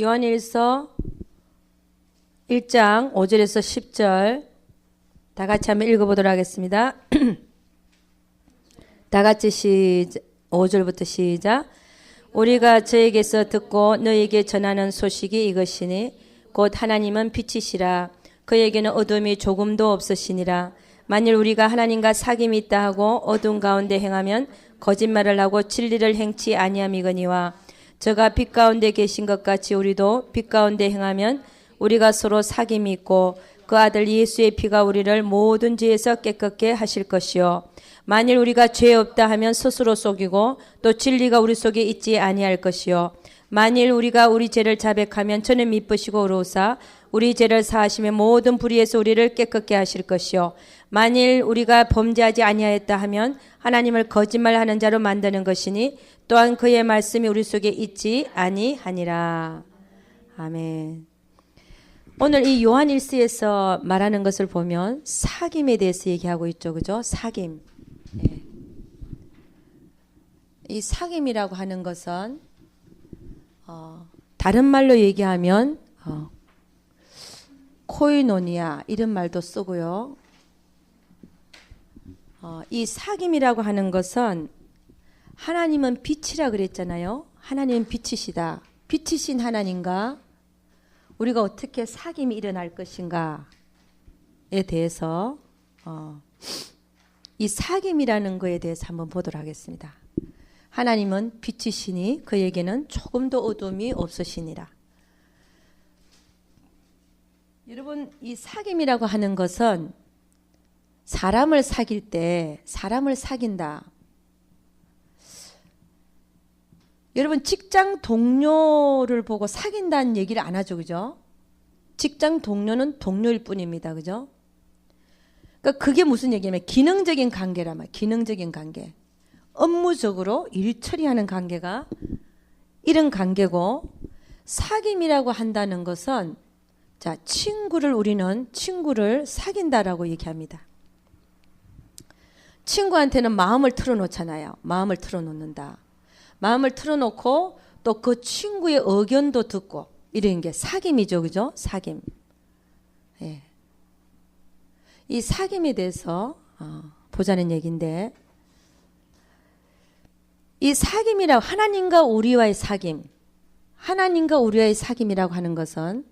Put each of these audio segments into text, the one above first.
요한일서 1장 5절에서 10절 다 같이 한번 읽어보도록 하겠습니다. 다 같이 5절부터 시작. 우리가 저에게서 듣고 너에게 전하는 소식이 이것이니 곧 하나님은 빛이시라. 그에게는 어둠이 조금도 없으시니라. 만일 우리가 하나님과 사귐이 있다 하고 어둠 가운데 행하면 거짓말을 하고 진리를 행치 아니함이거니와 저가 빛 가운데 계신 것 같이 우리도 빛 가운데 행하면 우리가 서로 사귐이 있고 그 아들 예수의 피가 우리를 모든 죄에서 깨끗게 하실 것이요 만일 우리가 죄 없다 하면 스스로 속이고 또 진리가 우리 속에 있지 아니할 것이요 만일 우리가 우리 죄를 자백하면 저는 미쁘시고 의로우사 우리 죄를 사하시며 모든 불의에서 우리를 깨끗게 하실 것이요 만일 우리가 범죄하지 아니하였다 하면 하나님을 거짓말하는 자로 만드는 것이니 또한 그의 말씀이 우리 속에 있지 아니하니라. 아멘. 오늘 이 요한일서에서 말하는 것을 보면 사귐에 대해서 얘기하고 있죠. 그죠? 사귐. 네. 이 사귐이라고 하는 것은 다른 말로 얘기하면 코이노니아 이런 말도 쓰고요. 이 사귐이라고 하는 것은 하나님은 빛이라 그랬잖아요. 하나님은 빛이시다. 빛이신 하나님과 우리가 어떻게 사귐이 일어날 것인가에 대해서 이 사귐이라는 거에 대해서 한번 보도록 하겠습니다. 하나님은 빛이시니 그에게는 조금도 어둠이 없으시니라. 여러분 이 사귐이라고 하는 것은 사람을 사귈 때 사람을 사귄다. 여러분 직장 동료를 보고 사귄다는 얘기를 안 하죠. 그죠? 직장 동료는 동료일 뿐입니다. 그죠? 그러니까 그게 무슨 얘기냐면 기능적인 관계란 말이에요. 기능적인 관계. 업무적으로 일 처리하는 관계가 이런 관계고 사귐이라고 한다는 것은 자, 우리는 친구를 사귄다라고 얘기합니다. 친구한테는 마음을 틀어놓잖아요. 마음을 틀어놓는다. 마음을 틀어놓고 또 그 친구의 의견도 듣고 이런 게 사귐이죠. 그죠? 사귐. 예. 이 사귐에 대해서 보자는 얘기인데 이 사귐이라고 하나님과 우리와의 사귐 하나님과 우리와의 사귐이라고 하는 것은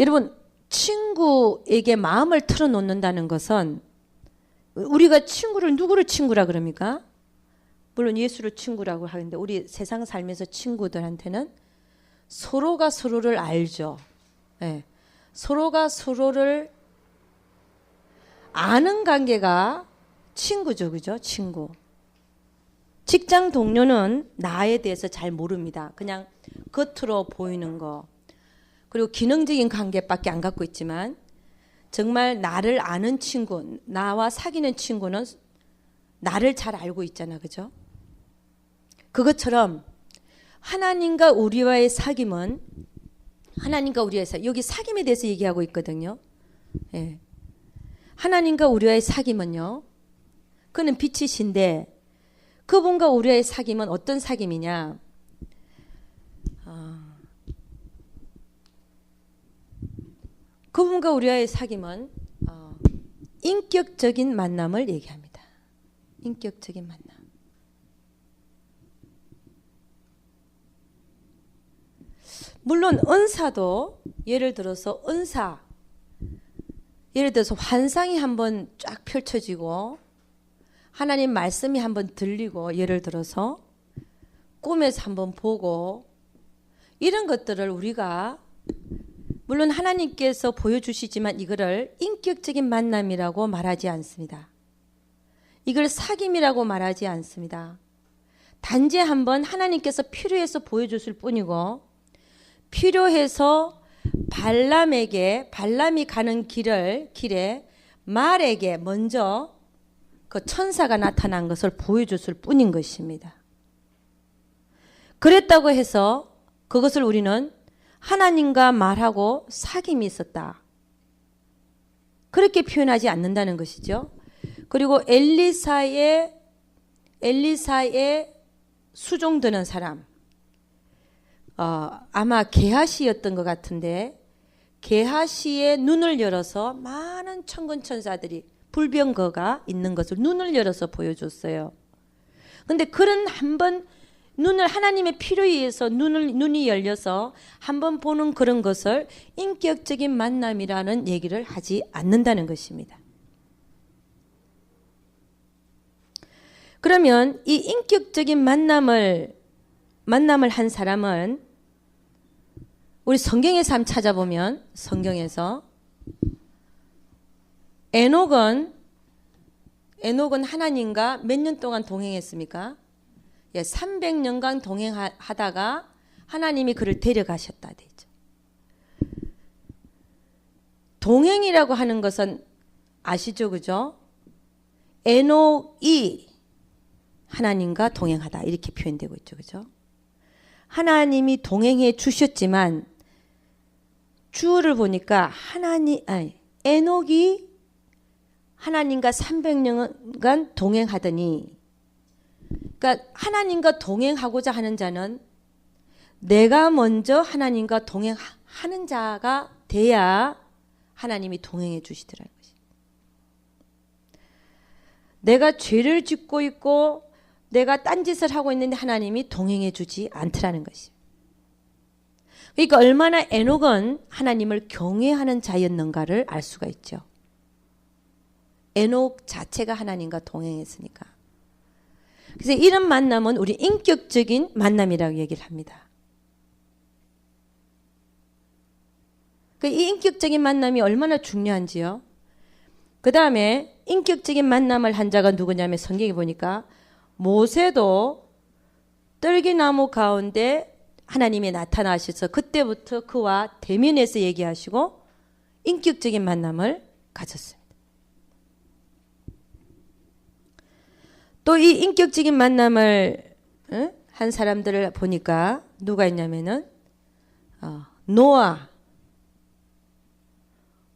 여러분 친구에게 마음을 틀어놓는다는 것은 우리가 누구를 친구라 그럽니까? 물론 예수를 친구라고 하는데 우리 세상 살면서 친구들한테는 서로가 서로를 알죠. 네. 서로가 서로를 아는 관계가 친구죠. 그죠? 친구. 직장 동료는 나에 대해서 잘 모릅니다. 그냥 겉으로 보이는 거. 그리고 기능적인 관계밖에 안 갖고 있지만 정말 나를 아는 친구, 나와 사귀는 친구는 나를 잘 알고 있잖아. 그죠? 그것처럼 하나님과 우리와의 사귐은 여기 사귐에 대해서 얘기하고 있거든요. 예. 하나님과 우리와의 사귐은요. 그는 빛이신데 그분과 우리와의 사귐은 어떤 사귐이냐? 그분과 우리와의 사귐은 인격적인 만남을 얘기합니다. 인격적인 만남. 물론 은사도 예를 들어서 환상이 한번 쫙 펼쳐지고 하나님 말씀이 한번 들리고 예를 들어서 꿈에서 한번 보고 이런 것들을 우리가 물론 하나님께서 보여주시지만 이거를 인격적인 만남이라고 말하지 않습니다. 이걸 사귐이라고 말하지 않습니다. 단지 한번 하나님께서 필요해서 보여줬을 뿐이고 필요해서 발람이 가는 길에 말에게 먼저 그 천사가 나타난 것을 보여줬을 뿐인 것입니다. 그랬다고 해서 그것을 우리는 하나님과 말하고 사귐이 있었다. 그렇게 표현하지 않는다는 것이죠. 그리고 엘리사의 수종드는 사람, 아마 게하시였던 것 같은데 게하시의 눈을 열어서 많은 천군천사들이 불병거가 있는 것을 눈을 열어서 보여줬어요. 근데 그런 한번 눈을 하나님의 피로 의해서 눈이 열려서 한번 보는 그런 것을 인격적인 만남이라는 얘기를 하지 않는다는 것입니다. 그러면 이 인격적인 만남을 한 사람은 우리 성경에서 한번 찾아보면 성경에서 에녹은 하나님과 몇 년 동안 동행했습니까? 300년간 동행하다가 하나님이 그를 데려가셨다 되죠. 동행이라고 하는 것은 아시죠, 그죠? 에녹이 하나님과 동행하다 이렇게 표현되고 있죠, 그죠? 하나님이 동행해 주셨지만 주를 보니까 에녹이 하나님과 300년간 동행하더니, 그러니까 하나님과 동행하고자 하는 자는 내가 먼저 하나님과 동행하는 자가 돼야 하나님이 동행해 주시더라는 것입니다. 내가 죄를 짓고 있고 내가 딴짓을 하고 있는데 하나님이 동행해 주지 않더라는 것입니다. 그러니까 얼마나 에녹은 하나님을 경외하는 자였는가를 알 수가 있죠. 에녹 자체가 하나님과 동행했으니까. 그래서 이런 만남은 우리 인격적인 만남이라고 얘기를 합니다. 이 인격적인 만남이 얼마나 중요한지요. 그 다음에 인격적인 만남을 한 자가 누구냐면 성경에 보니까 모세도 떨기나무 가운데 하나님이 나타나셔서 그때부터 그와 대면해서 얘기하시고 인격적인 만남을 가졌습니다. 또 이 인격적인 만남을 한 사람들을 보니까 누가 있냐면은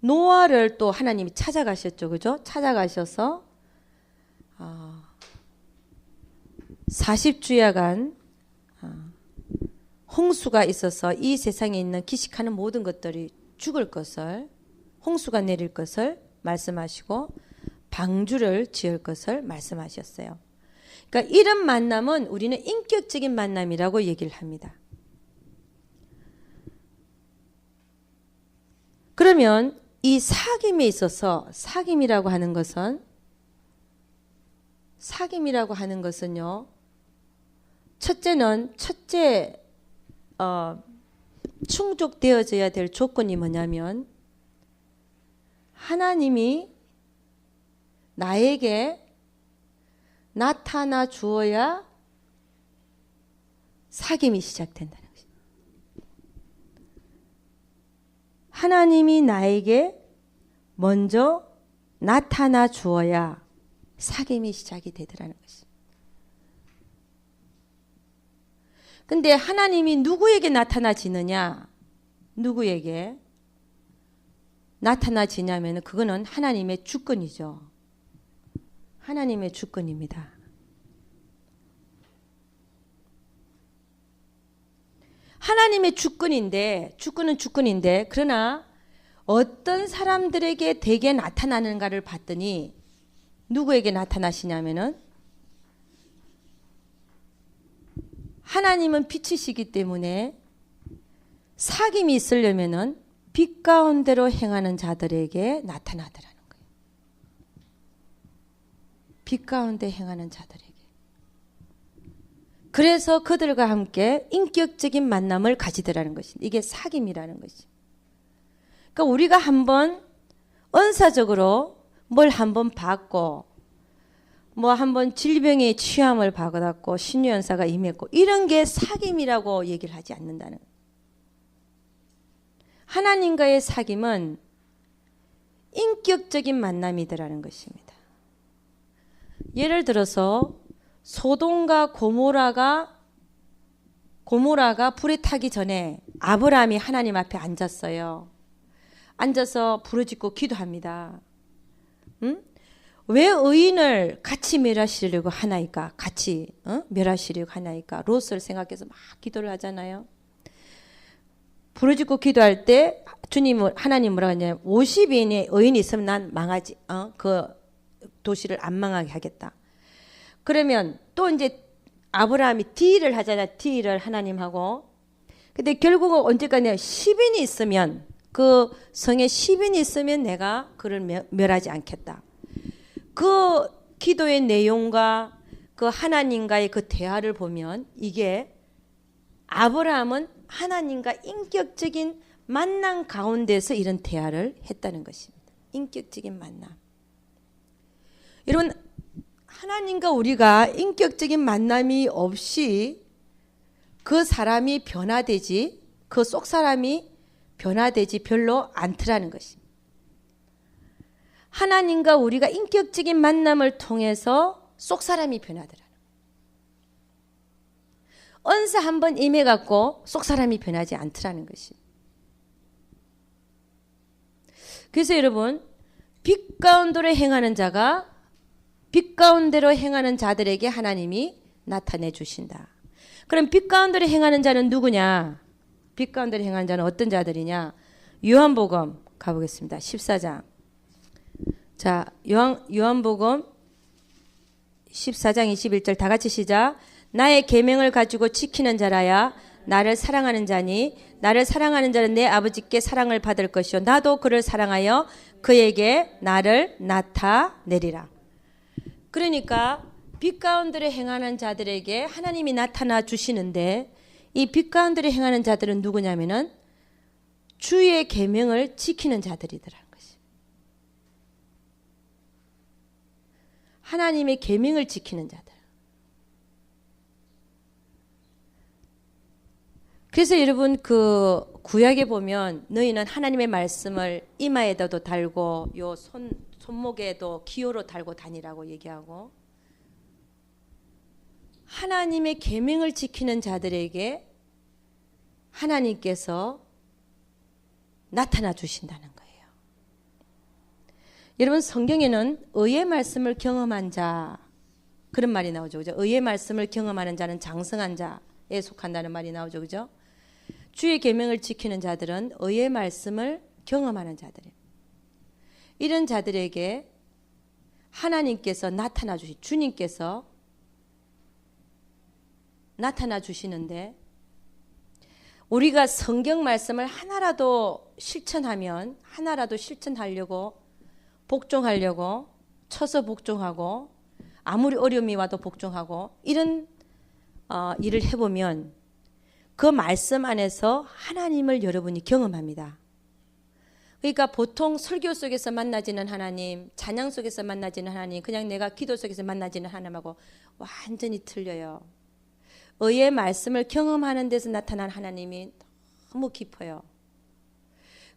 노아를 또 하나님이 찾아가셨죠, 그죠? 찾아가셔서 40주야간 홍수가 있어서 이 세상에 있는 기식하는 모든 것들이 죽을 것을, 홍수가 내릴 것을 말씀하시고 방주를 지을 것을 말씀하셨어요. 그러니까 이런 만남은 우리는 인격적인 만남이라고 얘기를 합니다. 그러면 이 사귐에 있어서 사귐이라고 하는 것은요. 첫째 충족되어져야 될 조건이 뭐냐면 하나님이 나에게 나타나 주어야 사귐이 시작된다는 것입니다. 하나님이 나에게 먼저 나타나 주어야 사귐이 시작이 되더라는 것입니다. 근데 하나님이 누구에게 나타나지느냐? 누구에게 나타나지냐면 그거는 하나님의 주권이죠. 하나님의 주권입니다. 하나님의 주권은 주권인데 그러나 어떤 사람들에게 대개 나타나는가를 봤더니 누구에게 나타나시냐면은 하나님은 빛이시기 때문에 사귐이 있으려면은 빛 가운데로 행하는 자들에게 나타나더라는 거예요. 빛 가운데 행하는 자들에게. 그래서 그들과 함께 인격적인 만남을 가지더라는 것입니다. 이게 사귐이라는 것이. 그러니까 우리가 한번 은사적으로 뭘 한번 받고 뭐 한번 질병의 취함을 받았고 신유연사가 임했고 이런 게 사귐이라고 얘기를 하지 않는다는 거예요. 하나님과의 사귐은 인격적인 만남이더라는 것입니다. 예를 들어서 소돔과 고모라가 불에 타기 전에 아브라함이 하나님 앞에 앉았어요. 앉아서 부르짖고 기도합니다. 응? 왜 의인을 같이 멸하시려고 하나이까? 같이 멸하시려고 하나이까? 롯을 생각해서 막 기도를 하잖아요. 부르짖고 기도할 때 하나님 뭐라고 하냐면 50인의 의인이 있으면 난 망하지. 그 도시를 안 망하게 하겠다. 그러면 또 이제 아브라함이 딜을 하잖아. 딜을 하나님하고. 근데 결국은 언제까지 10인이 있으면 그 성에 10인이 있으면 내가 그를 멸하지 않겠다. 그 기도의 내용과 그 하나님과의 그 대화를 보면 이게 아브라함은 하나님과 인격적인 만남 가운데서 이런 대화를 했다는 것입니다. 인격적인 만남. 여러분, 하나님과 우리가 인격적인 만남이 없이 그 사람이 변화되지, 그 속 사람이 변화되지 별로 않더라는 것입니다. 하나님과 우리가 인격적인 만남을 통해서 속 사람이 변하더라는 거예요. 은사 한번 임해갖고 속 사람이 변하지 않더라는 것이. 그래서 여러분, 빛 가운데로 행하는 자가 빛 가운데로 행하는 자들에게 하나님이 나타내 주신다. 그럼 빛 가운데로 행하는 자는 누구냐? 빛 가운데로 행하는 자는 어떤 자들이냐? 요한복음 가보겠습니다. 14장. 자, 요한복음 14장 21절 다 같이 시작. 나의 계명을 가지고 지키는 자라야 나를 사랑하는 자니 나를 사랑하는 자는 내 아버지께 사랑을 받을 것이요 나도 그를 사랑하여 그에게 나를 나타내리라. 그러니까 빛 가운데로 행하는 자들에게 하나님이 나타나 주시는데 이 빛 가운데로 행하는 자들은 누구냐면은 주의 계명을 지키는 자들이더라는 것이. 하나님의 계명을 지키는 자들. 그래서 여러분 그 구약에 보면 너희는 하나님의 말씀을 이마에다도 달고 요 손목에도 기호로 달고 다니라고 얘기하고 하나님의 계명을 지키는 자들에게 하나님께서 나타나 주신다는 거예요. 여러분 성경에는 의의 말씀을 경험한 자 그런 말이 나오죠. 그죠? 의의 말씀을 경험하는 자는 장성한 자에 속한다는 말이 나오죠. 그죠? 주의 계명을 지키는 자들은 의의 말씀을 경험하는 자들이에요. 이런 자들에게 하나님께서 나타나 주시 주님께서 나타나 주시는데 우리가 성경 말씀을 하나라도 실천하려고 복종하려고 쳐서 복종하고 아무리 어려움이 와도 복종하고 이런 일을 해보면 그 말씀 안에서 하나님을 여러분이 경험합니다. 그러니까 보통 설교 속에서 만나지는 하나님, 찬양 속에서 만나지는 하나님, 그냥 내가 기도 속에서 만나지는 하나님하고 완전히 틀려요. 의의 말씀을 경험하는 데서 나타난 하나님이 너무 깊어요.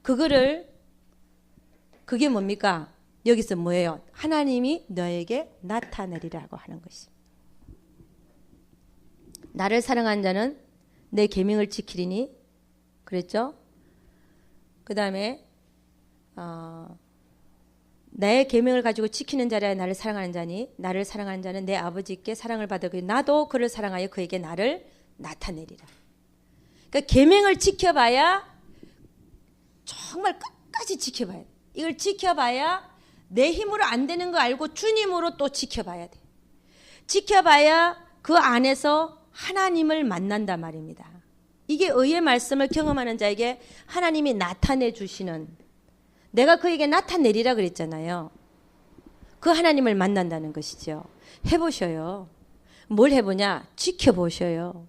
그게 뭡니까? 여기서 뭐예요? 하나님이 너에게 나타내리라고 하는 것이. 나를 사랑한 자는 내 계명을 지키리니 그랬죠? 그 다음에 내 계명을 가지고 지키는 자라야 나를 사랑하는 자니 나를 사랑하는 자는 내 아버지께 사랑을 받을 것이요 나도 그를 사랑하여 그에게 나를 나타내리라. 그러니까 계명을 지켜봐야 정말 끝까지 지켜봐야 돼. 이걸 지켜봐야 내 힘으로 안 되는 거 알고 주님으로 또 지켜봐야 돼. 지켜봐야 그 안에서 하나님을 만난단 말입니다. 이게 의의 말씀을 경험하는 자에게 하나님이 나타내 주시는 내가 그에게 나타내리라 그랬잖아요. 그 하나님을 만난다는 것이죠. 해보셔요. 뭘 해보냐? 지켜보셔요.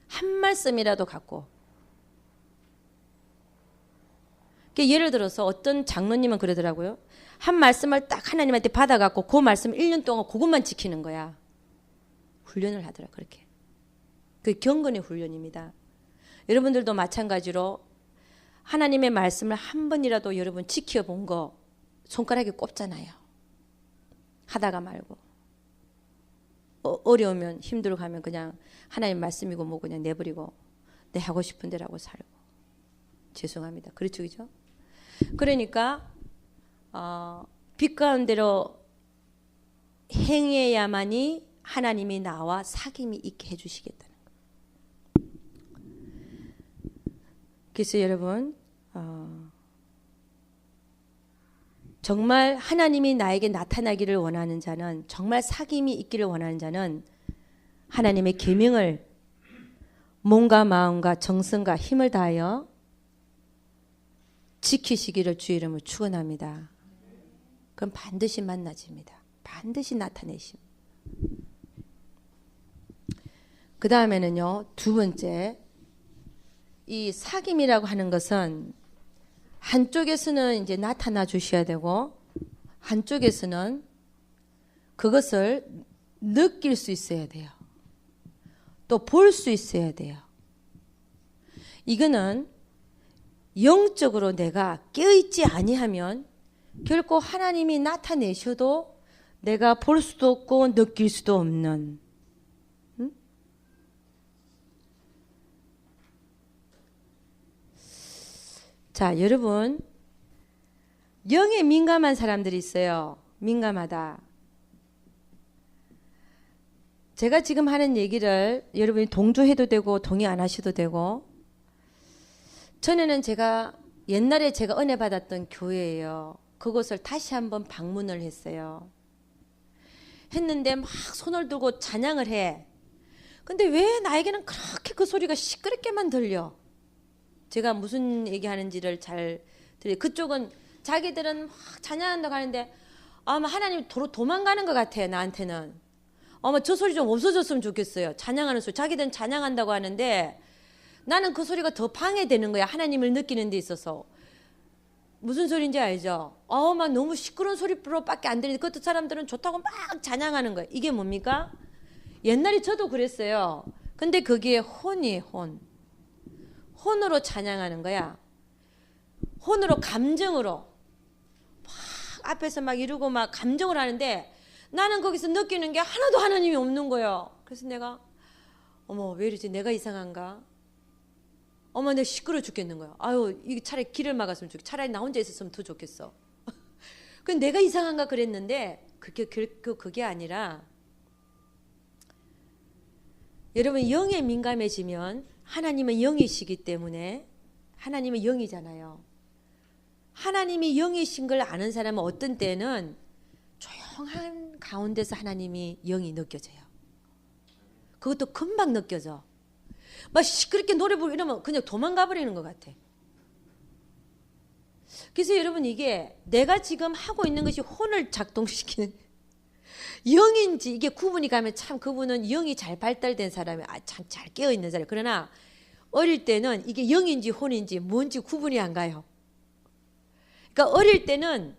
한 말씀이라도 갖고. 예를 들어서 어떤 장로님은 그러더라고요. 한 말씀을 딱 하나님한테 받아갖고 그 말씀 1년 동안 그것만 지키는 거야. 훈련을 하더라 그렇게. 그 경건의 훈련입니다. 여러분들도 마찬가지로 하나님의 말씀을 한 번이라도 여러분 지켜본 거 손가락에 꼽잖아요. 하다가 말고. 어려우면 힘들어 가면 그냥 하나님 말씀이고 뭐 그냥 내버리고 내 하고 싶은 대로 살고. 죄송합니다. 그렇죠, 그죠? 그러니까 빛 가운데로 행해야만이 하나님이 나와 사귐이 있게 해주시겠다는 거예요. 그래서 여러분 정말 하나님이 나에게 나타나기를 원하는 자는, 정말 사귐이 있기를 원하는 자는 하나님의 계명을 몸과 마음과 정성과 힘을 다하여 지키시기를 주의 이름으로 축원합니다. 그럼 반드시 만나집니다. 반드시 나타내심. 그 다음에는요, 두 번째, 이 사귐이라고 하는 것은 한쪽에서는 이제 나타나 주셔야 되고, 한쪽에서는 그것을 느낄 수 있어야 돼요. 또 볼 수 있어야 돼요. 이거는 영적으로 내가 깨어있지 아니하면 결코 하나님이 나타내셔도 내가 볼 수도 없고 느낄 수도 없는, 자, 여러분, 영에 민감한 사람들이 있어요. 민감하다. 제가 지금 하는 얘기를 여러분이 동조해도 되고 동의 안 하셔도 되고, 전에는 제가 옛날에 제가 은혜 받았던 교회예요. 그곳을 다시 한번 방문을 했어요. 했는데 막 손을 들고 찬양을 해. 근데 왜 나에게는 그렇게 그 소리가 시끄럽게만 들려? 제가 무슨 얘기하는지를 잘 들려요. 그쪽은 자기들은 막 찬양한다고 하는데 아마 하나님 도망가는 것 같아. 나한테는 아마 저 소리 좀 없어졌으면 좋겠어요. 찬양하는 소리. 자기들은 찬양한다고 하는데 나는 그 소리가 더 방해되는 거야. 하나님을 느끼는 데 있어서. 무슨 소리인지 알죠? 막 너무 시끄러운 소리로밖에 안 들리는데 그것도 사람들은 좋다고 막 찬양하는 거예요. 이게 뭡니까? 옛날에 저도 그랬어요. 근데 거기에 혼이에요. 혼으로 찬양하는 거야. 혼으로, 감정으로 막 앞에서 막 이러고 막 감정을 하는데 나는 거기서 느끼는 게 하나도 하나님이 없는 거예요. 그래서 내가 왜 이러지? 내가 이상한가? 내가 시끄러워 죽겠는 거야. 아유, 이게 차라리 길을 막았으면 좋겠어. 차라리 나 혼자 있었으면 더 좋겠어. 근데 내가 이상한가 그랬는데 그게 아니라, 여러분, 영에 민감해지면 하나님은 영이시기 때문에, 하나님은 영이잖아요. 하나님이 영이신 걸 아는 사람은 어떤 때는 조용한 가운데서 하나님이 영이 느껴져요. 그것도 금방 느껴져. 막 시끄럽게 노래 부르고 이러면 그냥 도망가 버리는 것 같아. 그래서 여러분, 이게 내가 지금 하고 있는 것이 혼을 작동시키는 영인지 이게 구분이 가면 참 그분은 영이 잘 발달된 사람이 참 잘 깨어있는 사람. 그러나 어릴 때는 이게 영인지 혼인지 뭔지 구분이 안 가요. 그러니까 어릴 때는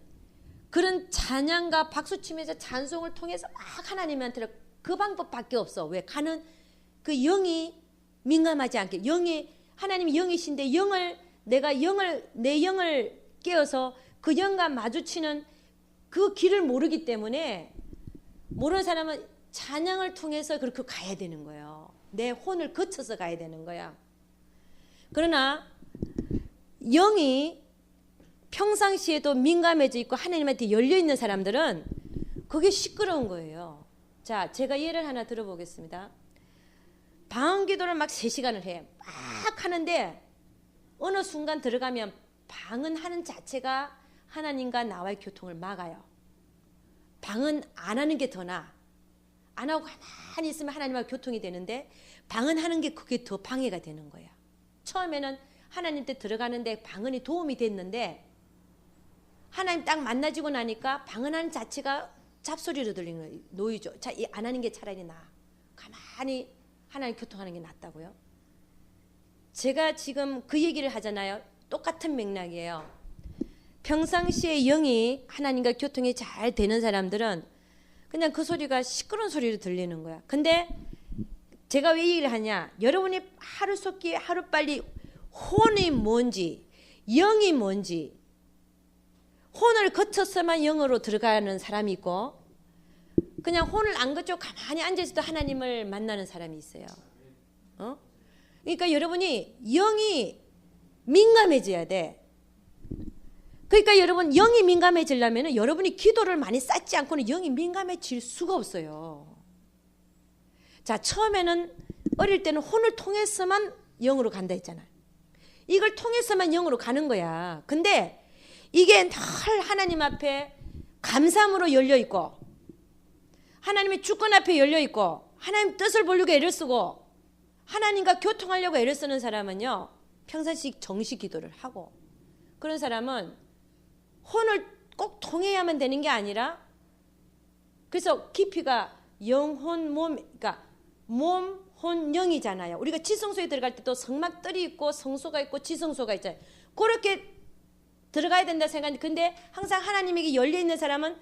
그런 찬양과 박수치면서 찬송을 통해서 막 하나님한테 그 방법밖에 없어. 왜? 가는 그 영이 민감하지 않게. 하나님이 영이신데 내 영을 깨어서 그 영과 마주치는 그 길을 모르기 때문에, 모르는 사람은 찬양을 통해서 그렇게 가야 되는 거예요. 내 혼을 거쳐서 가야 되는 거야. 그러나 영이 평상시에도 민감해져 있고 하나님한테 열려 있는 사람들은 그게 시끄러운 거예요. 자, 제가 예를 하나 들어보겠습니다. 방언기도를 막 3시간을 해. 막 하는데 어느 순간 들어가면 방언하는 자체가 하나님과 나와의 교통을 막아요. 방언 안 하는 게 더 나아. 안 하고 가만히 있으면 하나님과 교통이 되는데 방언하는 게 그게 더 방해가 되는 거야. 처음에는 하나님 때 들어가는데 방언이 도움이 됐는데 하나님 딱 만나지고 나니까 방언하는 자체가 잡소리로 들리는 거예요. 노이죠. 자, 안 하는 게 차라리 나아. 가만히 하나님 교통하는 게 낫다고요. 제가 지금 그 얘기를 하잖아요. 똑같은 맥락이에요. 평상시에 영이 하나님과 교통이 잘 되는 사람들은 그냥 그 소리가 시끄러운 소리로 들리는 거야. 근데 제가 왜 얘기를 하냐? 여러분이 하루속히 하루빨리 혼이 뭔지, 영이 뭔지, 혼을 거쳐서만 영으로 들어가는 사람이 있고, 그냥 혼을 안 거쳐 가만히 앉아있어도 하나님을 만나는 사람이 있어요. 그러니까 여러분이 영이 민감해져야 돼. 그러니까 여러분 영이 민감해지려면 여러분이 기도를 많이 쌓지 않고는 영이 민감해질 수가 없어요. 자, 처음에는 어릴 때는 혼을 통해서만 영으로 간다 했잖아요. 이걸 통해서만 영으로 가는 거야. 근데 이게 늘 하나님 앞에 감사함으로 열려 있고 하나님의 주권 앞에 열려 있고 하나님 뜻을 보려고 애를 쓰고 하나님과 교통하려고 애를 쓰는 사람은요, 평상시 정식 기도를 하고, 그런 사람은 혼을 꼭 통해야만 되는 게 아니라, 그래서 깊이가 영혼 몸, 그러니까 몸, 혼, 영이잖아요. 우리가 지성소에 들어갈 때도 성막들이 있고 성소가 있고 지성소가 있잖아요. 그렇게 들어가야 된다 생각하는데, 근데 항상 하나님에게 열려 있는 사람은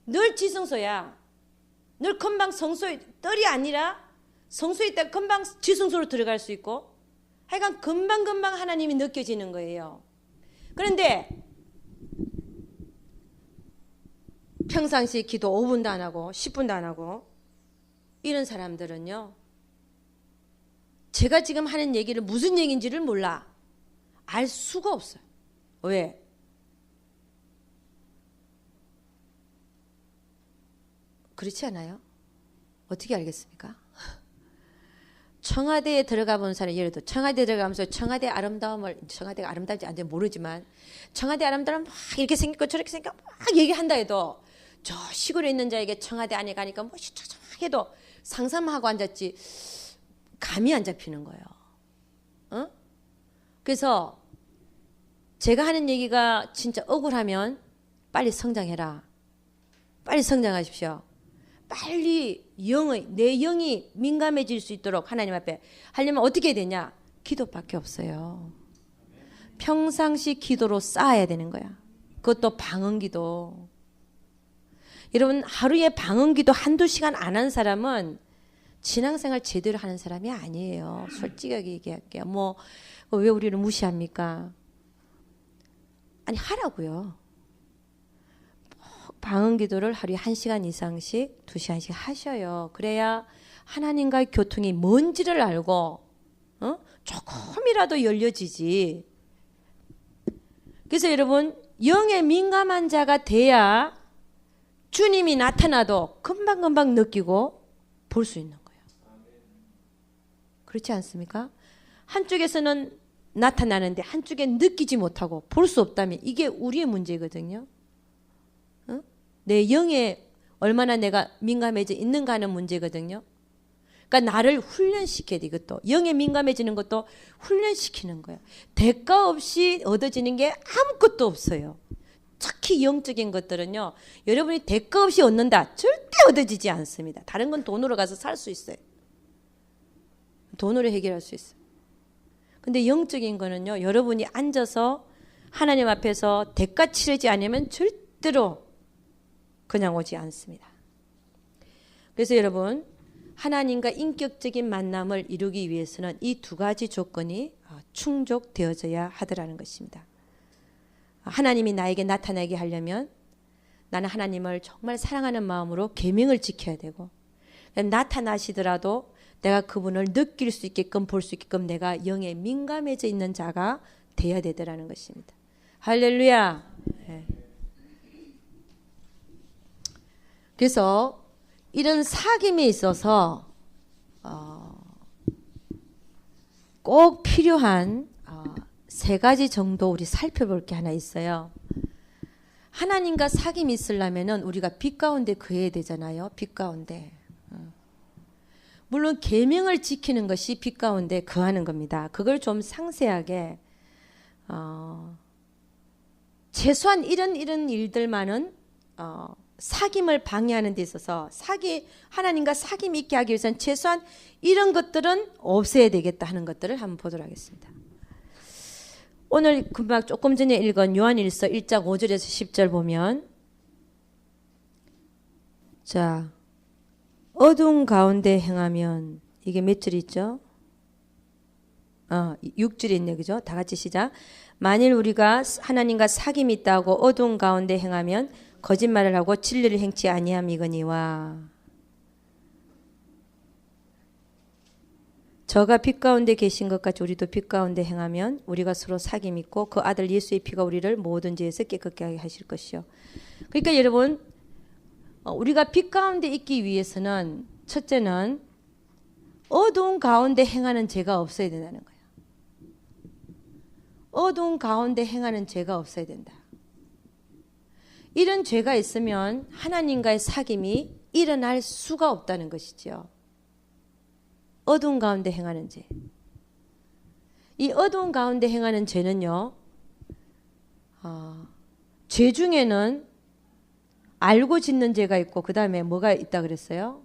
늘 지성소야. 늘 금방 성소에 뜰이 아니라 성소에 있다가 금방 지성소로 들어갈 수 있고, 하여간 금방금방 하나님이 느껴지는 거예요. 그런데 평상시 기도 5분도 안 하고 10분도 안 하고 이런 사람들은요, 제가 지금 하는 얘기를 무슨 얘기인지를 몰라. 알 수가 없어요. 왜? 그렇지 않아요? 어떻게 알겠습니까? 청와대에 들어가 본 사람, 예를 들어 청와대에 들어가면서 청와대 아름다움을, 청와대가 아름다운지 안 되는지 모르지만 청와대 아름다움 막 이렇게 생겼고 저렇게 생겼고 막 얘기한다 해도 저 시골에 있는 자에게 청와대 안에 가니까 뭐 해도 상상만 하고 앉았지 감이 안 잡히는 거예요. 어? 그래서 제가 하는 얘기가 진짜 억울하면 빨리 성장해라. 빨리 성장하십시오. 빨리 내 영이 민감해질 수 있도록 하나님 앞에 하려면 어떻게 해야 되냐? 기도밖에 없어요. 평상시 기도로 쌓아야 되는 거야. 그것도 방언기도. 여러분, 하루에 방언기도 한두 시간 안 한 사람은 신앙생활 제대로 하는 사람이 아니에요. 솔직하게 얘기할게요. 왜 우리를 무시합니까? 아니, 하라고요. 방언기도를 하루에 1시간 이상씩 2시간씩 하셔요. 그래야 하나님과의 교통이 뭔지를 알고 조금이라도 열려지지. 그래서 여러분, 영에 민감한 자가 돼야 주님이 나타나도 금방금방 느끼고 볼 수 있는 거예요. 그렇지 않습니까? 한쪽에서는 나타나는데 한쪽에 느끼지 못하고 볼 수 없다면 이게 우리의 문제거든요. 내 영에 얼마나 내가 민감해져 있는가 하는 문제거든요. 그러니까 나를 훈련시켜야 돼. 이것도 영에 민감해지는 것도 훈련시키는 거야. 대가 없이 얻어지는 게 아무것도 없어요. 특히 영적인 것들은요, 여러분이 대가 없이 얻는다 절대 얻어지지 않습니다. 다른 건 돈으로 가서 살 수 있어요. 돈으로 해결할 수 있어요. 근데 영적인 거는요, 여러분이 앉아서 하나님 앞에서 대가 치르지 않으면 절대로 그냥 오지 않습니다. 그래서 여러분, 하나님과 인격적인 만남을 이루기 위해서는 이 두 가지 조건이 충족되어져야 하더라는 것입니다. 하나님이 나에게 나타나게 하려면 나는 하나님을 정말 사랑하는 마음으로 계명을 지켜야 되고, 나타나시더라도 내가 그분을 느낄 수 있게끔 볼 수 있게끔 내가 영에 민감해져 있는 자가 되어야 되더라는 것입니다. 할렐루야. 네. 그래서 이런 사귐에 있어서 꼭 필요한 3가지 정도 우리 살펴볼 게 하나 있어요. 하나님과 사귐이 있으려면 우리가 빛 가운데 거해야 되잖아요. 빛 가운데. 물론 계명을 지키는 것이 빛 가운데 거하는 겁니다. 그걸 좀 상세하게 최소한 이런 일들만은 사귐을 방해하는 데 있어서 하나님과 사귐이 있게 하기 위해서는 최소한 이런 것들은 없애야 되겠다 하는 것들을 한번 보도록 하겠습니다. 오늘 금방 조금 전에 읽은 요한일서 1장 5절에서 10절 보면, 자, 어두운 가운데 행하면, 이게 몇 줄 있죠? 6줄이 있네, 그죠? 다 같이 시작. 만일 우리가 하나님과 사귐이 있다고 어두운 가운데 행하면 거짓말을 하고 진리를 행치 아니함이거니와. 저가 빛 가운데 계신 것 같이 우리도 빛 가운데 행하면 우리가 서로 사귐 있고 그 아들 예수의 피가 우리를 모든 죄에서 깨끗게 하게 하실 것이요. 그러니까 여러분, 우리가 빛 가운데 있기 위해서는 첫째는 어두운 가운데 행하는 죄가 없어야 된다는 거예요. 어두운 가운데 행하는 죄가 없어야 된다. 이런 죄가 있으면 하나님과의 사귐이 일어날 수가 없다는 것이죠. 어두운 가운데 행하는 죄. 이 어두운 가운데 행하는 죄는요, 죄 중에는 알고 짓는 죄가 있고 그 다음에 뭐가 있다 그랬어요?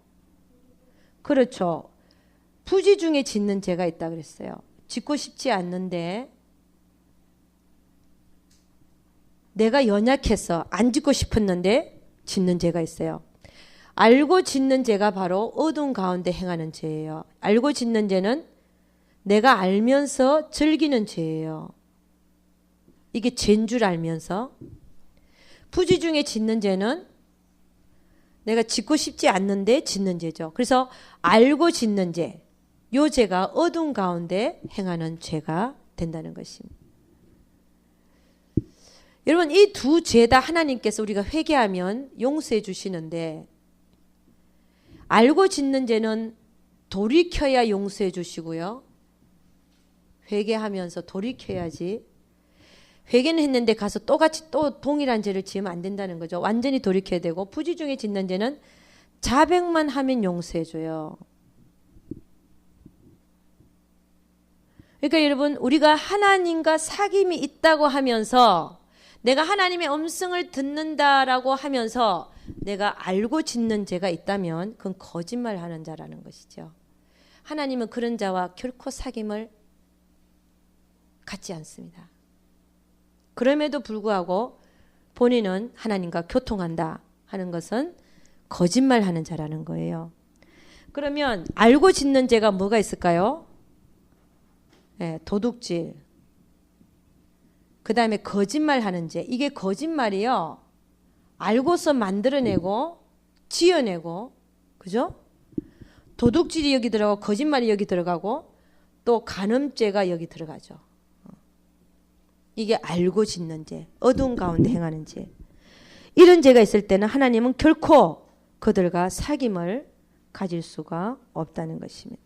그렇죠. 부지 중에 짓는 죄가 있다 그랬어요. 짓고 싶지 않는데 내가 연약해서 안 짓고 싶었는데 짓는 죄가 있어요. 알고 짓는 죄가 바로 어두운 가운데 행하는 죄예요. 알고 짓는 죄는 내가 알면서 즐기는 죄예요. 이게 죄인 줄 알면서. 부지 중에 짓는 죄는 내가 짓고 싶지 않는데 짓는 죄죠. 그래서 알고 짓는 죄, 요 죄가 어두운 가운데 행하는 죄가 된다는 것입니다. 여러분, 이 두 죄 다 하나님께서 우리가 회개하면 용서해 주시는데, 알고 짓는 죄는 돌이켜야 용서해 주시고요. 회개하면서 돌이켜야지. 회개는 했는데 가서 똑같이 또 동일한 죄를 지으면 안 된다는 거죠. 완전히 돌이켜야 되고, 부지 중에 짓는 죄는 자백만 하면 용서해 줘요. 그러니까 여러분, 우리가 하나님과 사귐이 있다고 하면서 내가 하나님의 음성을 듣는다라고 하면서 내가 알고 짓는 죄가 있다면 그건 거짓말하는 자라는 것이죠. 하나님은 그런 자와 결코 사귐을 갖지 않습니다. 그럼에도 불구하고 본인은 하나님과 교통한다 하는 것은 거짓말하는 자라는 거예요. 그러면 알고 짓는 죄가 뭐가 있을까요? 네, 도둑질. 그 다음에 거짓말하는 죄. 이게 거짓말이요. 알고서 만들어내고 지어내고, 그죠? 도둑질이 여기 들어가고 거짓말이 여기 들어가고 또 간음죄가 여기 들어가죠. 이게 알고 짓는 죄, 어두운 가운데 행하는 죄. 이런 죄가 있을 때는 하나님은 결코 그들과 사귐을 가질 수가 없다는 것입니다.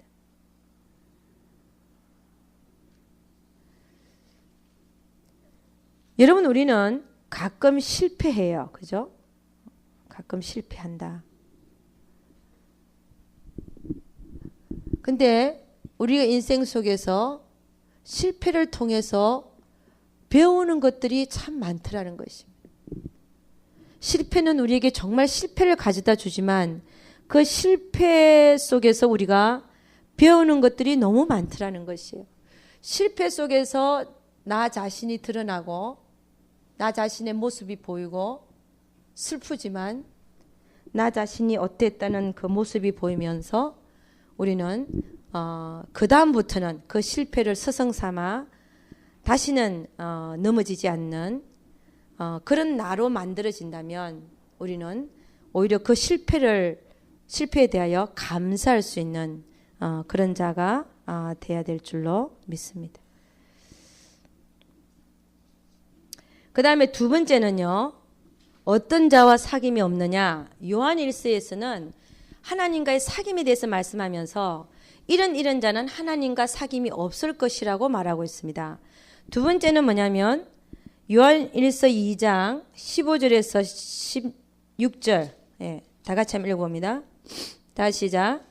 여러분, 우리는 가끔 실패해요. 그죠? 가끔 실패한다. 근데 우리가 인생 속에서 실패를 통해서 배우는 것들이 참 많더라는 것입니다. 실패는 우리에게 정말 실패를 가져다 주지만 그 실패 속에서 우리가 배우는 것들이 너무 많더라는 것이에요. 실패 속에서 나 자신이 드러나고 나 자신의 모습이 보이고 슬프지만 나 자신이 어땠다는 그 모습이 보이면서 우리는 그 다음부터는 그 실패를 스승 삼아 다시는 넘어지지 않는 그런 나로 만들어진다면 우리는 오히려 그 실패에 대하여 감사할 수 있는 그런 자가 돼야 될 줄로 믿습니다. 그 다음에 두 번째는요, 어떤 자와 사귐이 없느냐. 요한 1서에서는 하나님과의 사귐에 대해서 말씀하면서 이런 자는 하나님과 사귐이 없을 것이라고 말하고 있습니다. 두 번째는 뭐냐면 요한 1서 2장 15절에서 16절, 다 같이 한번 읽어봅니다. 다시 시작.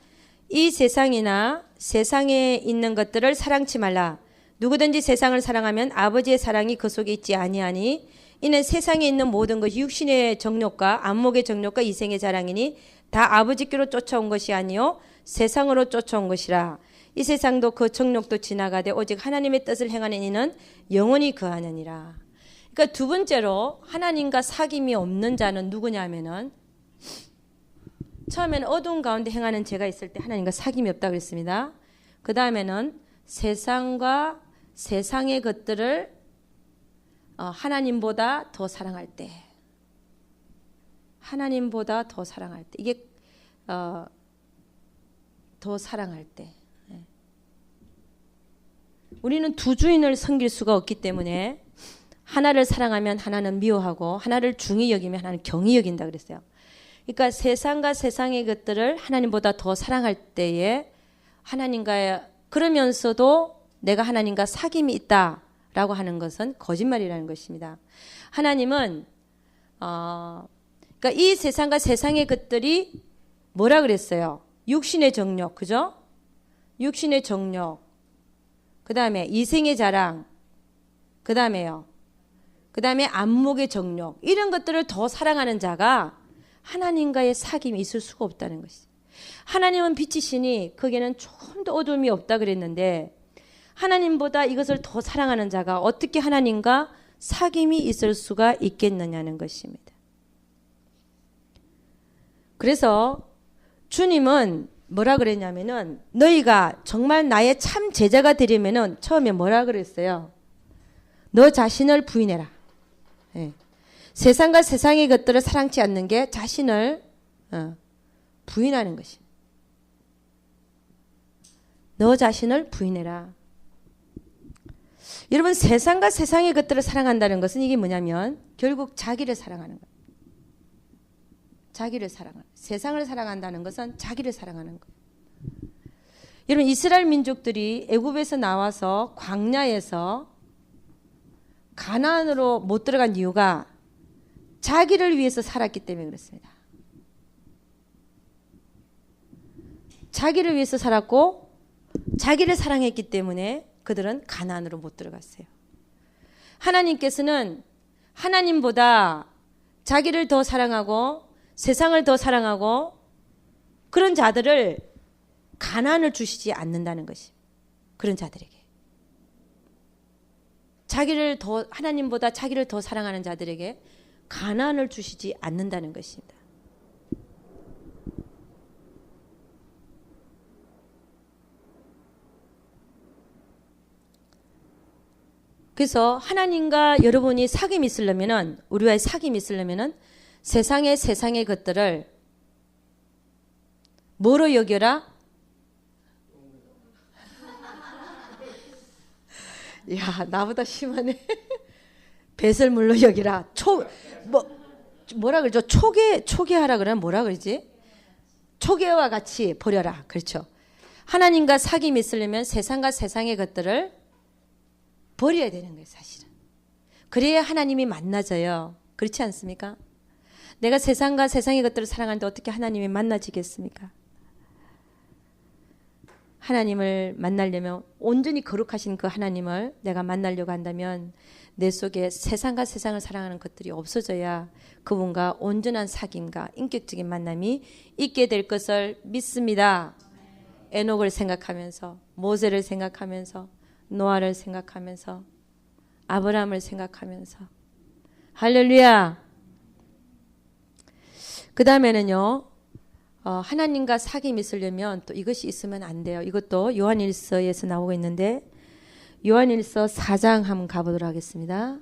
이 세상이나 세상에 있는 것들을 사랑치 말라. 누구든지 세상을 사랑하면 아버지의 사랑이 그 속에 있지 아니하니 이는 세상에 있는 모든 것이 육신의 정욕과 안목의 정욕과 이생의 자랑이니 다 아버지께로 쫓아온 것이 아니요 세상으로 쫓아온 것이라. 이 세상도 그 정욕도 지나가되 오직 하나님의 뜻을 행하는 이는 영원히 거하느니라. 그러니까 두 번째로 하나님과 사귐이 없는 자는 누구냐면은 처음에는 어두운 가운데 행하는 죄가 있을 때 하나님과 사귐이 없다 그랬습니다. 그 다음에는 세상과 세상의 것들을 하나님보다 더 사랑할 때, 하나님보다 더 사랑할 때, 이게 더 사랑할 때, 우리는 두 주인을 섬길 수가 없기 때문에 하나를 사랑하면 하나는 미워하고 하나를 중히 여기면 하나는 경히 여긴다 그랬어요. 그러니까 세상과 세상의 것들을 하나님보다 더 사랑할 때에 하나님과 그러면서도 내가 하나님과 사귐이 있다라고 하는 것은 거짓말이라는 것입니다. 하나님은 그러니까 이 세상과 세상의 것들이 뭐라 그랬어요? 육신의 정욕, 그죠? 육신의 정욕, 그 다음에 이생의 자랑, 그 다음에요. 그 다음에 안목의 정욕, 이런 것들을 더 사랑하는 자가 하나님과의 사귐이 있을 수가 없다는 것이죠. 하나님은 빛이시니 거기에는 좀 더 어둠이 없다 그랬는데 하나님보다 이것을 더 사랑하는 자가 어떻게 하나님과 사귐이 있을 수가 있겠느냐는 것입니다. 그래서 주님은 뭐라 그랬냐면은 너희가 정말 나의 참 제자가 되려면은 처음에 뭐라 그랬어요? 너 자신을 부인해라. 예. 세상과 세상의 것들을 사랑치 않는 게 자신을 부인하는 것입니다. 너 자신을 부인해라. 여러분, 세상과 세상의 것들을 사랑한다는 것은 이게 뭐냐면 결국 자기를 사랑하는 거예요. 자기를 사랑하는, 세상을 사랑한다는 것은 자기를 사랑하는 거예요. 여러분, 이스라엘 민족들이 애굽에서 나와서 광야에서 가나안으로 못 들어간 이유가 자기를 위해서 살았기 때문에 그렇습니다. 자기를 위해서 살았고 자기를 사랑했기 때문에 그들은 가나안으로 못 들어갔어요. 하나님께서는 하나님보다 자기를 더 사랑하고 세상을 더 사랑하고 그런 자들을 가나안을 주시지 않는다는 것이, 그런 자들에게 자기를 더, 하나님보다 자기를 더 사랑하는 자들에게 가나안을 주시지 않는다는 것입니다. 그래서 하나님과 여러분이 사귐이 있으려면은, 우리와의 사귐이 있으려면은 세상의 것들을 뭐로 여겨라? 야, 나보다 심하네. 배설물로 여기라. 뭐라 그러죠? 초계하라 그러면 뭐라 그러지? 초계와 같이 버려라. 그렇죠. 하나님과 사귐이 있으려면 세상과 세상의 것들을 버려야 되는 거예요, 사실은. 그래야 하나님이 만나져요. 그렇지 않습니까? 내가 세상과 세상의 것들을 사랑하는데 어떻게 하나님이 만나지겠습니까? 하나님을 만나려면, 온전히 거룩하신 그 하나님을 내가 만나려고 한다면 내 속에 세상과 세상을 사랑하는 것들이 없어져야 그분과 온전한 사귐과 인격적인 만남이 있게 될 것을 믿습니다. 에녹을 생각하면서, 모세를 생각하면서, 노아를 생각하면서, 아브라함을 생각하면서. 할렐루야. 그 다음에는요, 하나님과 사귐이 있으려면 또 이것이 있으면 안 돼요. 이것도 요한일서에서 나오고 있는데, 요한일서 4장 한번 가보도록 하겠습니다.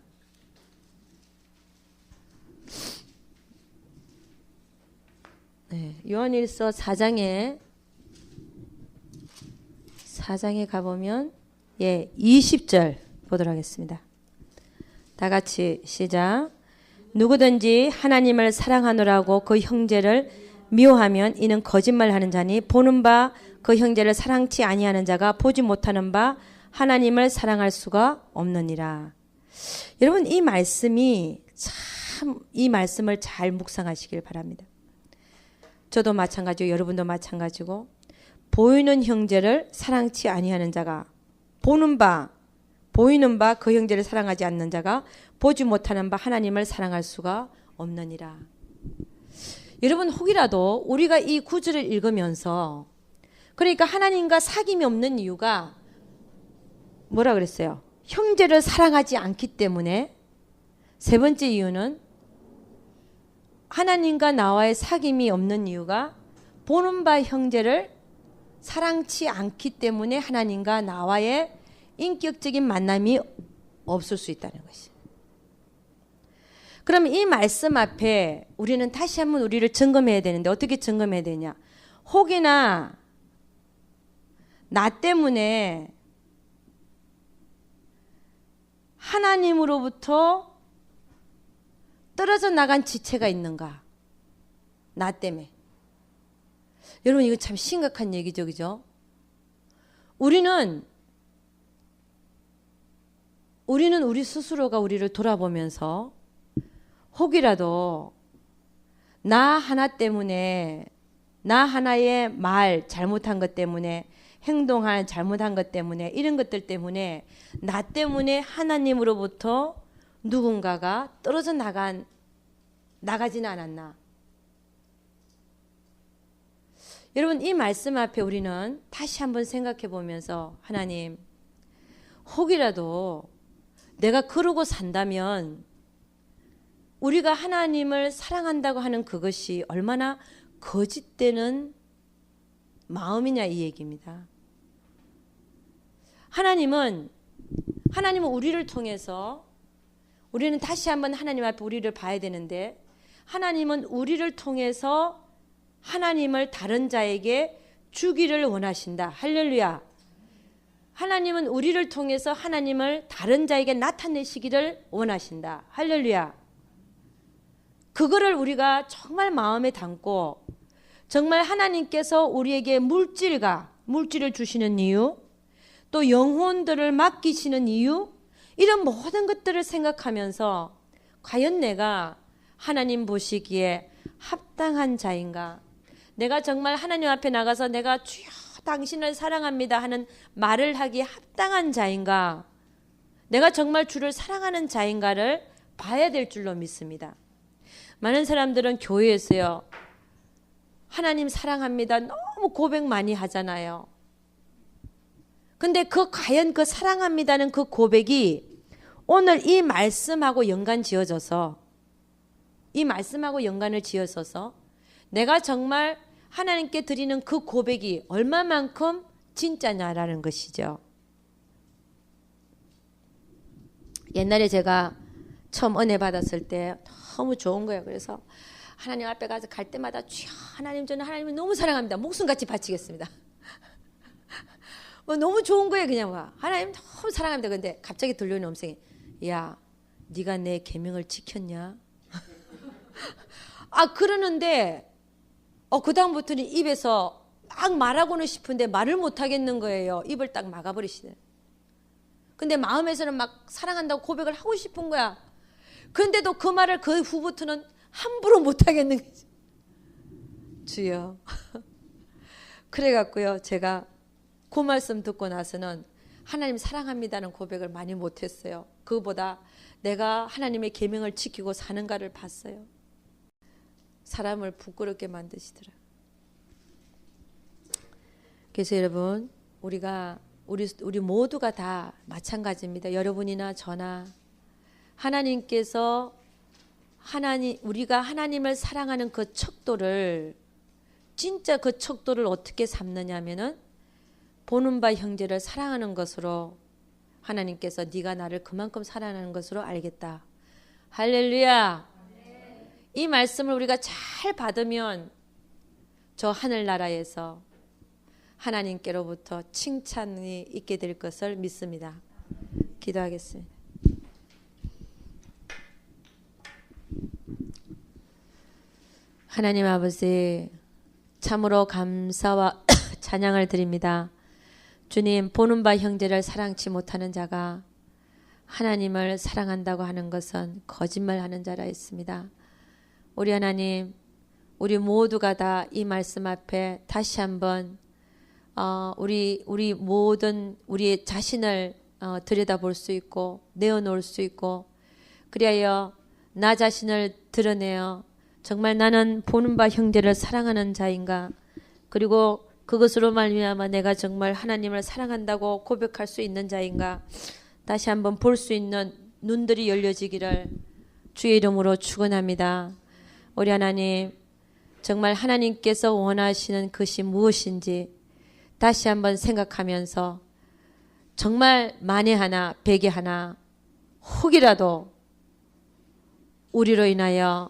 네, 요한일서 4장에 가보면 20절 보도록 하겠습니다. 다 같이 시작. 누구든지 하나님을 사랑하노라고 그 형제를 미워하면 이는 거짓말하는 자니 보는 바 그 형제를 사랑치 아니하는 자가 보지 못하는 바 하나님을 사랑할 수가 없느니라. 여러분, 이 말씀이 참, 이 말씀을 잘 묵상하시길 바랍니다. 저도 마찬가지고 여러분도 마찬가지고, 보이는 형제를 사랑치 아니하는 자가 보이는 바 그 형제를 사랑하지 않는 자가 보지 못하는 바 하나님을 사랑할 수가 없느니라. 여러분, 혹이라도 우리가 이 구절을 읽으면서, 그러니까 하나님과 사귐이 없는 이유가 뭐라 그랬어요? 형제를 사랑하지 않기 때문에. 세 번째 이유는 하나님과 나와의 사귐이 없는 이유가 보는 바 형제를 사랑치 않기 때문에 하나님과 나와의 인격적인 만남이 없을 수 있다는 것이에요. 그럼 이 말씀 앞에 우리는 다시 한번 우리를 점검해야 되는데, 어떻게 점검해야 되냐? 혹이나 나 때문에 하나님으로부터 떨어져 나간 지체가 있는가? 나 때문에. 여러분 이거 참 심각한 얘기죠, 그죠? 우리는 우리 스스로가 우리를 돌아보면서 혹이라도 나 하나 때문에, 나 하나의 말 잘못한 것 때문에, 행동한 잘못한 것 때문에, 이런 것들 때문에 나 때문에 하나님으로부터 누군가가 떨어져 나가지는 않았나? 여러분 이 말씀 앞에 우리는 다시 한번 생각해 보면서 하나님, 혹이라도 내가 그러고 산다면 우리가 하나님을 사랑한다고 하는 그것이 얼마나 거짓되는 마음이냐 이 얘기입니다. 하나님은 우리를 통해서, 우리는 다시 한번 하나님 앞에 우리를 봐야 되는데, 하나님은 우리를 통해서 하나님을 다른 자에게 주기를 원하신다. 할렐루야. 하나님은 우리를 통해서 하나님을 다른 자에게 나타내시기를 원하신다. 할렐루야. 그거를 우리가 정말 마음에 담고, 정말 하나님께서 우리에게 물질을 주시는 이유, 또 영혼들을 맡기시는 이유, 이런 모든 것들을 생각하면서 과연 내가 하나님 보시기에 합당한 자인가? 내가 정말 하나님 앞에 나가서 내가 주여 당신을 사랑합니다 하는 말을 하기에 합당한 자인가? 내가 정말 주를 사랑하는 자인가를 봐야 될 줄로 믿습니다. 많은 사람들은 교회에서요, 하나님 사랑합니다 너무 고백 많이 하잖아요. 근데 과연 그 사랑합니다는 그 고백이 오늘 이 말씀하고 연관 지어져서, 이 말씀하고 연관을 지어서서 내가 정말 하나님께 드리는 그 고백이 얼마만큼 진짜냐라는 것이죠. 옛날에 제가 처음 은혜 받았을 때 너무 좋은 거예요. 그래서 하나님 앞에 가서 갈 때마다 주여 하나님, 저는 하나님을 너무 사랑합니다. 목숨같이 바치겠습니다. 너무 좋은 거예요. 그냥 와 하나님 너무 사랑합니다. 근데 갑자기 들려오는 음성이, 야 네가 내 계명을 지켰냐? 그러는데 그 다음부터는 입에서 막 말하고는 싶은데 말을 못 하겠는 거예요. 입을 딱 막아버리시네. 근데 마음에서는 막 사랑한다고 고백을 하고 싶은 거야. 근데도 그 말을 그 후부터는 함부로 못 하겠는 거지. 주여. 그래갖고요, 제가 그 말씀 듣고 나서는 하나님 사랑합니다는 고백을 많이 못했어요. 그거보다 내가 하나님의 계명을 지키고 사는가를 봤어요. 사람을 부끄럽게 만드시더라. 그래서 여러분, 우리 모두가 다 마찬가지입니다. 여러분이나 저나 하나님께서 우리가 하나님을 사랑하는 그 척도를, 진짜 그 척도를 어떻게 삼느냐면은 보는 바 형제를 사랑하는 것으로, 하나님께서 네가 나를 그만큼 사랑하는 것으로 알겠다. 할렐루야. 이 말씀을 우리가 잘 받으면 저 하늘나라에서 하나님께로부터 칭찬이 있게 될 것을 믿습니다. 기도하겠습니다. 하나님 아버지, 참으로 감사와 찬양을 드립니다. 주님, 보는 바 형제를 사랑치 못하는 자가 하나님을 사랑한다고 하는 것은 거짓말하는 자라 했습니다. 우리 하나님, 우리 모두가 다 이 말씀 앞에 다시 한번 우리 모든 우리의 자신을 들여다볼 수 있고 내어놓을 수 있고, 그리하여 나 자신을 드러내어 정말 나는 보는 바 형제를 사랑하는 자인가, 그리고 그것으로 말미암아 내가 정말 하나님을 사랑한다고 고백할 수 있는 자인가, 다시 한번 볼 수 있는 눈들이 열려지기를 주의 이름으로 축원합니다. 우리 하나님, 정말 하나님께서 원하시는 것이 무엇인지 다시 한번 생각하면서 정말 만에 하나 백에 하나 혹이라도 우리로 인하여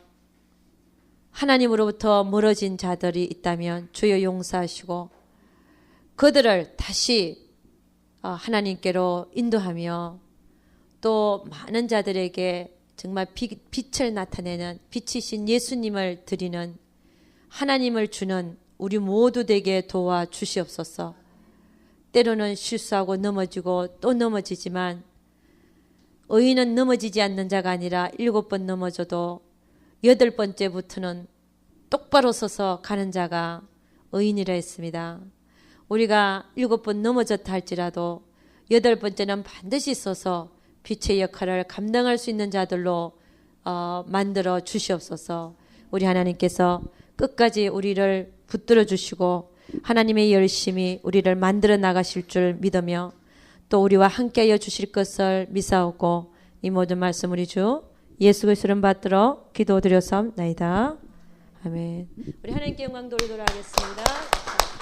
하나님으로부터 멀어진 자들이 있다면 주여 용서하시고 그들을 다시 하나님께로 인도하며 또 많은 자들에게 정말 빛을 나타내는 빛이신 예수님을 드리는 하나님을 주는 우리 모두 되게 도와 주시옵소서. 때로는 실수하고 넘어지고 또 넘어지지만 의인은 넘어지지 않는 자가 아니라 7번 넘어져도 8번째부터는 똑바로 서서 가는 자가 의인이라 했습니다. 우리가 7번 넘어졌다 할지라도 8번째는 반드시 서서 빛의 역할을 감당할 수 있는 자들로 만들어 주시옵소서. 우리 하나님께서 끝까지 우리를 붙들어 주시고 하나님의 열심히 우리를 만들어 나가실 줄 믿으며 또 우리와 함께하여 주실 것을 믿사오고 이 모든 말씀 우리 주 예수 그리스도를 받들어 기도드렸사옵나이다. 아멘. 우리 하나님께 영광 돌리도록 하겠습니다.